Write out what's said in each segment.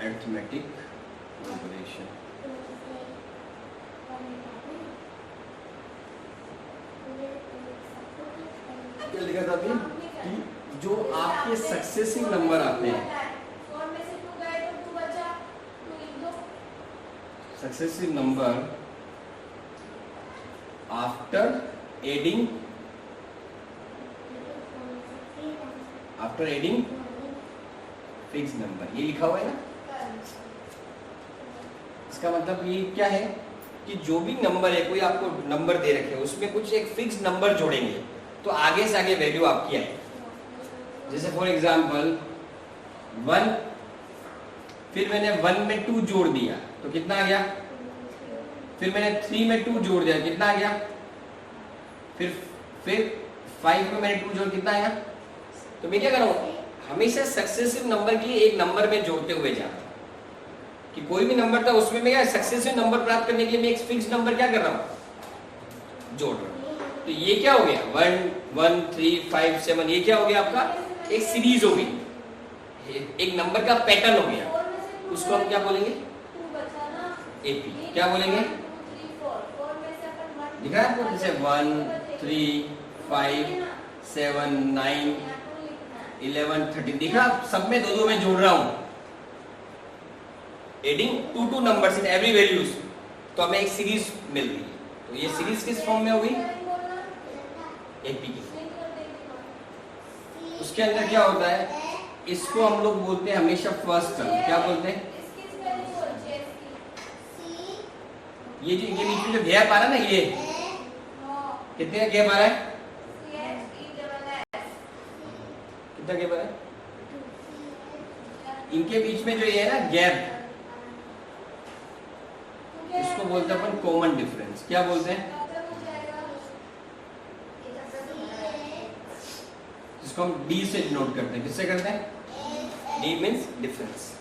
Arithmetic operation. क्या लिखा था अभी कि जो आपके सक्सेसिव नंबर आते हैं, successive number after adding fix number, ये लिखा हुआ है ना। इसका मतलब ये क्या है कि जो भी नंबर है, कोई आपको नंबर दे रखे उसमें कुछ एक फिक्स नंबर जोड़ेंगे तो आगे से आगे वैल्यू आपकी आएगी। जैसे फॉर एग्जांपल 1, फिर मैंने 1 में 2 जोड़ दिया तो कितना आ गया, फिर मैंने 3 में 2 जोड़ दिया कितना आ गया, फिर 5 में मैंने 2 जोड़ कितना आया। तो मैं क्या कर रहा हूं, हमेशा सक्सेसिव नंबर के लिए एक नंबर में जोड़ते हुए जा रहा हूं कि कोई भी नंबर था उसमें मैं क्या सक्सेसिव नंबर प्राप्त करने के लिए मैं एक फिक्स नंबर क्या कर रहा हूं, जोड़ रहा हूं। तो ये क्या हो गया 1 1 3 5 7, ये क्या हो गया आपका एक सीरीज हो गई, एक नंबर का पैटर्न हो गया, उसको हम क्या बोलेंगे एपी। क्या बोलेंगे, दिख रहा है आपको, जैसे 1 3 5 7 9 11 13, दिख रहा, सब में 2 2 में जोड़ रहा हूं, adding 2 2 numbers in every values, तो हमें एक सीरीज मिल रही है। तो ये सीरीज किस फॉर्म में हो गई, एपी की। उसके अंदर क्या होता है, इसको हम लोग बोलते हैं हमेशा फर्स्ट टर्म। क्या बोलते हैं, ये जो इनके बीच में जो गैप आ रहा है ना, ये कितने का गैप आ रहा है, कितना गैप आ रहा है इनके बीच में, जो ये है ना गैप, इसको बोलते हैं अपन कॉमन डिफरेंस। क्या बोलते हैं, इसको हम डी से डिनोट करते हैं। किससे करते हैं, डी मींस डिफरेंस।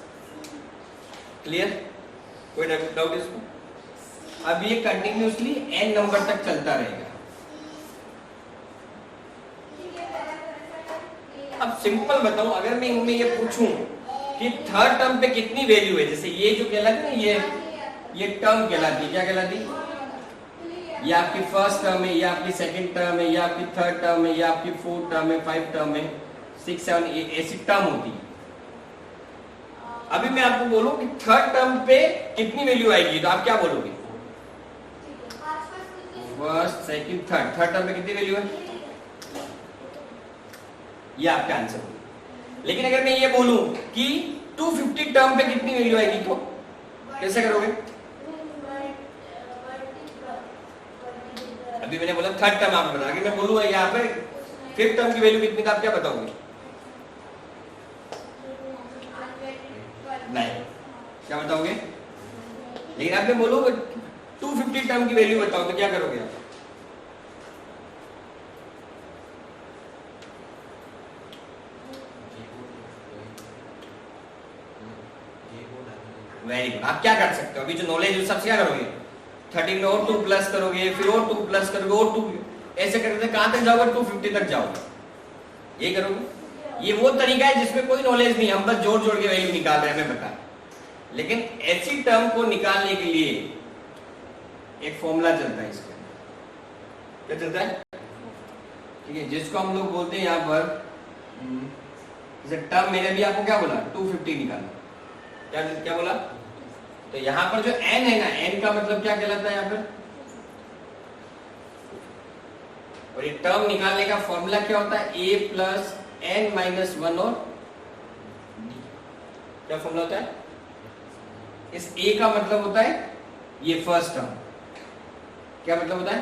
क्लियर, कोई डाउट इसको। अब ये कंटिन्यूअसली n नंबर तक चलता रहेगा। अब सिंपल बताऊं, अगर मैं इनमें ये पूछूं कि थर्ड टर्म पे कितनी वैल्यू है, जैसे ये जो कहलाती है ना, ये टर्म कहलाती है, क्या कहलाती है, ये आपकी फर्स्ट टर्म है, ये आपकी सेकंड टर्म है, ये आपकी थर्ड टर्म है, ये आपकी फोर्थ टर्म है, 5 टर्म है, 6 7 ऐसी टर्म होती है। अभी मैं आपको बोलूं कि थर्ड टर्म पे कितनी वैल्यू आएगी, तो आप क्या बोलोगे, फर्स्ट सेकंड थर्ड टर्म पे कितनी वैल्यू है, ये आपका आंसर होगा। लेकिन अगर मैं ये बोलूं कि 250 टर्म पे कितनी वैल्यू आएगी, तो कैसे करोगे। अभी मैंने बोला थर्ड टर्म आप बता, मैं बोलूंगा यहाँ पे फिफ्थ टर्म की वैल्यू कितनी, का आप क्या बताओगे, नहीं, क्या बताओगे। लेकिन आप मैं बोलूंगा 250 टर्म की वैल्यू बताओ, तो क्या करोगे आप, वेरी गुड। आप क्या कर सकते हो, अभी जो नॉलेज है सबसे क्या करोगे, 13 में और 2 प्लस करोगे, फिर और 2 प्लस करोगे, और 2, ऐसे करते कहां तक जाओगे, 250 तक जाओगे, ये करोगे। ये वो तरीका है जिसमें कोई नॉलेज नहीं, हम बस जोड़ जोड़ के वैल्यू निकाल रहे हैं, हमें पता है। लेकिन ऐसी टर्म को निकालने के लिए एक फॉर्मूला चलता है, इसका क्या चलता है, ठीक है, जिसको हम लोग बोलते हैं यहाँ पर, जैसे टर्म मैंने भी आपको क्या बोला 250 निकालना, क्या बोला। तो यहां पर जो n है ना, n का मतलब क्या कहलाता है यहाँ पर, और ये टर्म निकालने का फॉर्मूला क्या होता है, a प्लस n माइनस 1 और d। क्या फॉर्मूला होता है, इस a का मतलब होता है ये फर्स्ट टर्म, क्या मतलब होता है,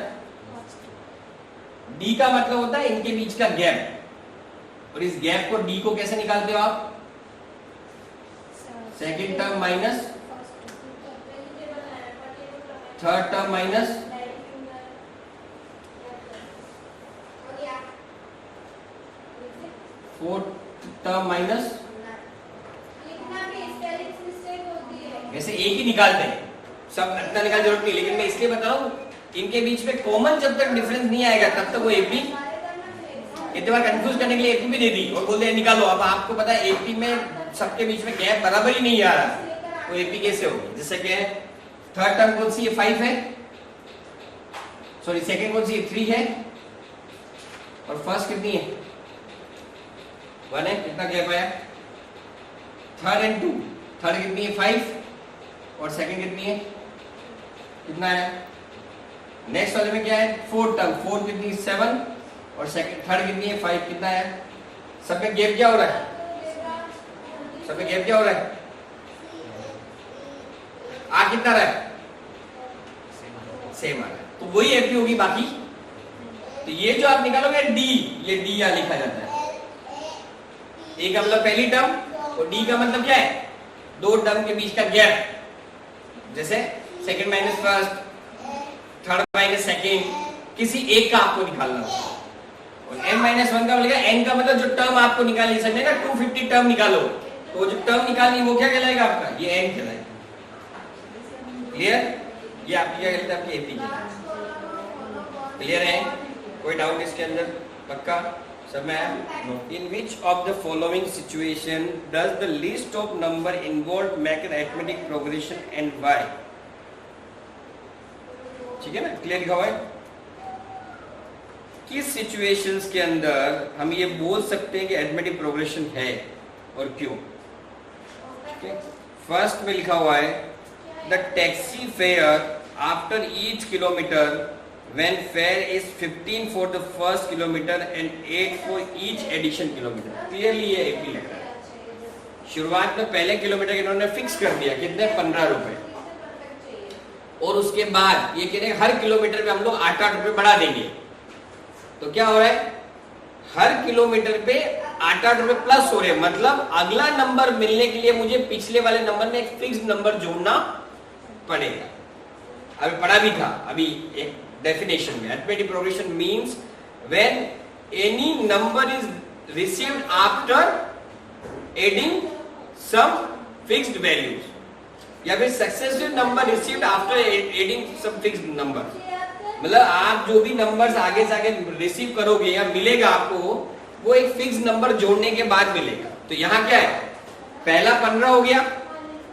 d का मतलब होता है इनके बीच का गैप, और इस गैप को d को कैसे निकालते हो आप, second term minus third term minus fourth term minus, वैसे एक ही निकालते हैं, सब इतना निकालने जरूरत नहीं, लेकिन मैं इसलिए बता रहा हूं इनके बीच में कॉमन जब तक डिफरेंस नहीं आएगा तब तक वो एपी, इतने बार कंफ्यूज करने के लिए एपी भी दे दी और बोल दे निकालो। अब आपको पता है एपी में सबके बीच में गैप बराबर ही नहीं आ रहा, वो एपी कैसे होगी? जैसे क्या है, थर्ड टर्म कौन सी है? 5 है, सॉरी सेकंड कौन सी है? 3 है, और फर्स्ट कितनी है? 1 है। कितना गैप आया? थर्ड एंड 2, थर्ड कितनी है? 5, और सेकंड कितनी है? कितना है? नेक्स्ट वाले में क्या है? फोर्थ टर्म, फोर्थ कितनी है? 7, और सेकंड थर्ड कितनी है? 5। कितना है? सब में गैप क्या हो रहा है? सब में गैप क्या हो रहा है? आ कितना रहा है? सेम आ रहा है, तो वही एपी होगी बाकी। तो ये जो आप निकालोगे डी, ये डी यहां लिखा जाता है। ए का मतलब पहली टर्म, और डी का मतलब क्या है? दो टर्म के बीच का गैप। जैसे second minus first, third minus second, किसी एक का आपको निकालना होगा। और n माइनस 1 का बोलेगा, n का मतलब जो टर्म आपको निकालनी, समझेगा 250 टर्म निकालो, तो जो टर्म निकालनी वो क्या कहलाएगा आपका? ये n कहलाएगा। क्लियर? ये आपकी क्या कहलाता है? आपकी एपी कहलाता है। क्लियर है? कोई डाउट इसके अंदर? पक्का सब में है? In which of the following situation does the list of number involve make an arithmetic progression and why? ठीक है ना, क्लियर लिखा हुआ है। किस सिचुएशंस के अंदर हम ये बोल सकते हैं कि अरिथमेटिक प्रोग्रेशन है और क्यों? फर्स्ट में लिखा हुआ है the taxi fare after each kilometre when fare is 15 for the first kilometer and 8 for each addition kilometer। Clearly ये एपी लग रहा है। शुरुआत में पहले किलोमीटर के इन्होंने फिक्स कर दिया, कितने? 15 रुपए, और उसके बाद ये कह रहे हैं हर किलोमीटर पे हम लोग 8-8 रुपए बढ़ा देंगे। तो क्या हो रहा है? हर किलोमीटर पे 8-8 रुपए प्लस हो रहे हैं, मतलब अगला नंबर मिलने के लिए मुझे पिछले वाले नंबर में एक फिक्स नंबर जोड़ना पड़ेगा। अभी पढ़ा भी था अभी एक डेफिनेशन में, arithmetic progression means when any number is received after adding some fixed values, या फिर successive number received after adding some fixed number. मतलब आप जो भी नंबर्स आगे से आगे रिसीव करोगे या मिलेगा आपको, वो एक फिक्स नंबर जोड़ने के बाद मिलेगा। तो यहाँ क्या है? पहला 15 हो गया,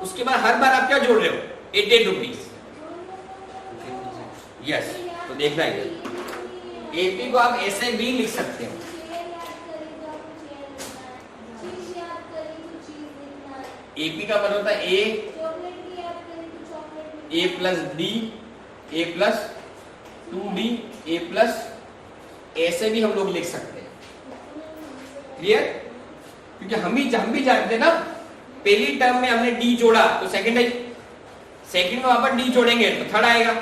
उसके बाद हर बार आप क्या जोड़ रहे हो? 8 रुपीज। यस, तो देखना है एपी को आप ऐसे भी लिख सकते हो। एपी का मतलब होता है ए प्लस डी, ए प्लस 2d, ए प्लस, ऐसे भी हम लोग लिख सकते हैं। क्लियर? क्योंकि हम भी जानते हैं ना, पहली टर्म में हमने डी जोड़ा तो सेकंड में वहां पर डी जोड़ेंगे तो थर्ड आएगा,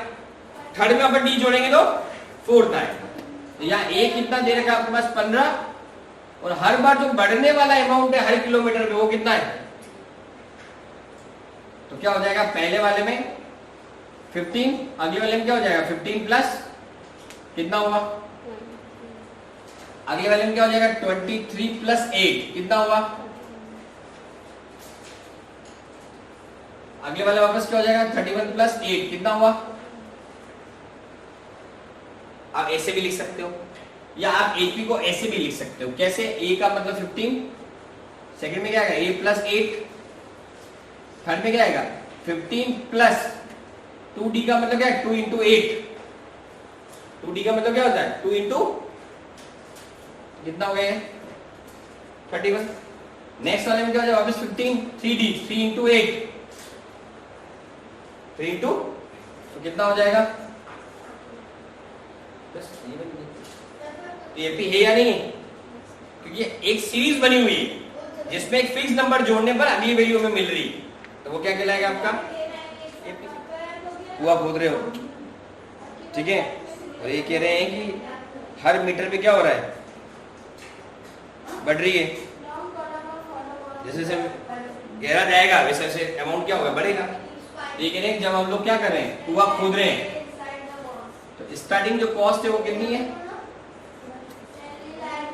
थर्ड में वहां पर डी जोड़ेंगे तो फोर्थ आएगा। तो यहाँ ए कितना दे रखा आपके पास? 15, और हर बार जो बढ़ने वाला अमाउंट है हर किलोमीटर पे वो कितना है? तो क्या हो जाएगा? पहले वाले में 15, अगले वाले में क्या हो जाएगा? 15 प्लस कितना हुआ? अगले वाले में क्या हो जाएगा? 23 प्लस 8 कितना हुआ? अगले वाले वापस क्या हो जाएगा? 31 प्लस 8 कितना हुआ? आप ऐसे भी लिख सकते हो, या आप एपी को ऐसे भी लिख सकते हो। कैसे? ए का मतलब 15, सेकंड में क्या आएगा? ए प्लस 8, थर्ड में क्या आएगा? 15 प्लस 2d का मतलब क्या है? 2 इंटू 8। 2d का मतलब क्या होता है? 2 इंटू कितना हो गया? 31। नेक्स्ट वाले में क्या हो जाएगा? वापस 15, 3d, 3 इंटू 8, 3 इंटू, तो कितना हो जाएगा? तो एपी है या नहीं? क्योंकि एक सीरीज बनी हुई है जिसमें एक फिक्स नंबर जोड़ने पर अगली वैल्यू में मिल रही है, तो वो क्या कहलाएगा आपका? वो आप बोल रहे हो, ठीक है। और ये कह रहे हैं कि हर मीटर पे क्या हो रहा है? बढ़ रही है। जैसे जैसे गहरा जाएगा वैसे वैसे अमाउंट क्या होगा? बढ़ेगा। ये कह रहे हैं जब हम लोग क्या कर रहे हैं? कुआं खोद रहे हैं, तो स्टार्टिंग जो कॉस्ट है वो कितनी है?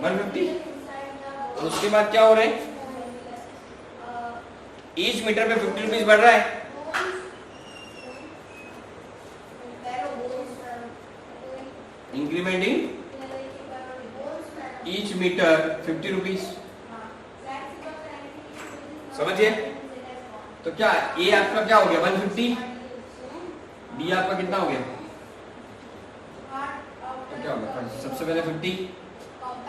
150, और उसके बाद क्या हो रहे हैं? ईच मीटर पे 50 रुपीज बढ़ रहा है। Increment in each metre 50 rupees. समझिए? तो क्या ए आपका क्या हो गया 150, बी आपका कितना हो गया, तो क्या होगा सबसे पहले 50,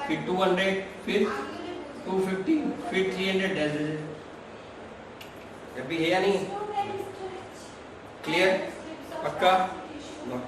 फिर 200, फिर 250, फिर 300 डैश दे। जब भी है या नहीं, क्लियर, पक्का, नोट